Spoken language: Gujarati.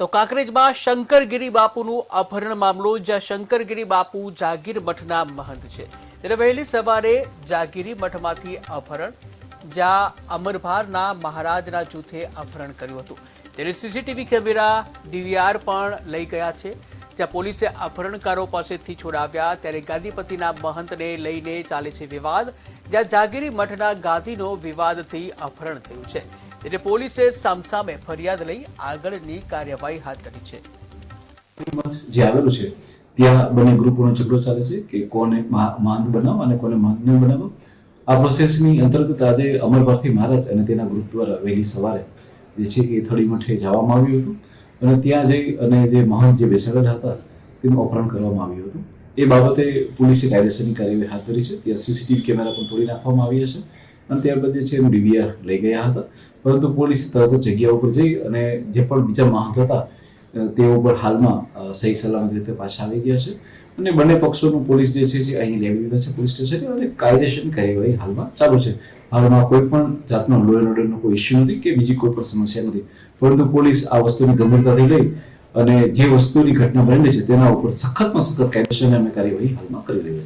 તો કાંકરેજમાં શંકરગીરી બાપુનું અપહરણ મામલો, જ્યાં શંકરગીરી બાપુ જાગીર મઠના મહંત છે ત્યારે વહેલી સવારે જાગીરી મઠમાંથી અપહરણ, જ્યાં અમરભારના મહારાજના જૂથે અપહરણ કર્યું હતું ત્યારે સીસીટીવી કેમેરા ડીવીઆર પણ લઈ ગયા છે, જ્યાં પોલીસે અપહરણકારો પાસેથી છોડાવ્યા ત્યારે ગાદીપતિના મહંતને લઈને ચાલે છે વિવાદ, જ્યાં જાગીરી મઠના ગાદીનો વિવાદથી અપહરણ થયું છે ત્યારે પોલીસે સામસામે ફરિયાદ લઈ આગળની કાર્યવાહી હાથ ધરી છે. જે આવેલું છે ત્યાં બંને ગ્રુપોનો ઝઘડો ચાલે છે કે કોને મહંત બનાવો અને કોને મહંત ન બનાવો. આ પ્રોસેસની અંતર્ગત આજે અમરભારતી મહારાજ અને તેના ગ્રુપ દ્વારા વહેલી સવારે જે છે કે થળી મઠે જવામાં આવ્યું હતું અને ત્યાં જઈ અને જે મહંત જે બેસાડેલા હતા તેનું અપહરણ કરવામાં આવ્યું હતું. એ બાબતે પોલીસે કાયદેસરની કાર્યવાહી હાથ ધરી છે. ત્યાં સીસીટીવી કેમેરા પણ તોડી નાખવામાં આવ્યા છે અને ત્યારબાદ જે છે એનું ડીવીઆર લઈ ગયા હતા, પરંતુ પોલીસે તરત જ જગ્યા ઉપર જઈ અને જે પણ બીજા મહંત હતા તેઓ પણ હાલમાં સહી સલામત રીતે પાછા આવી ગયા છે અને બંને પક્ષોનું પોલીસ જે છે અહીં લેવી દીધા છે પોલીસ સ્ટેશન અને કાયદેસરની કાર્યવાહી હાલમાં ચાલુ છે. હાલમાં કોઈ પણ જાતનો લો એન્ડ ઓર્ડરનો કોઈ ઇસ્યુ નથી કે બીજી કોઈ પણ સમસ્યા નથી, પરંતુ પોલીસ આ વસ્તુની ગંભીરતાથી લઈ અને જે વસ્તુની ઘટના બની છે તેના ઉપર સખતમાં સખત કાયદેસરની અમે કાર્યવાહી હાલમાં કરી રહી છે.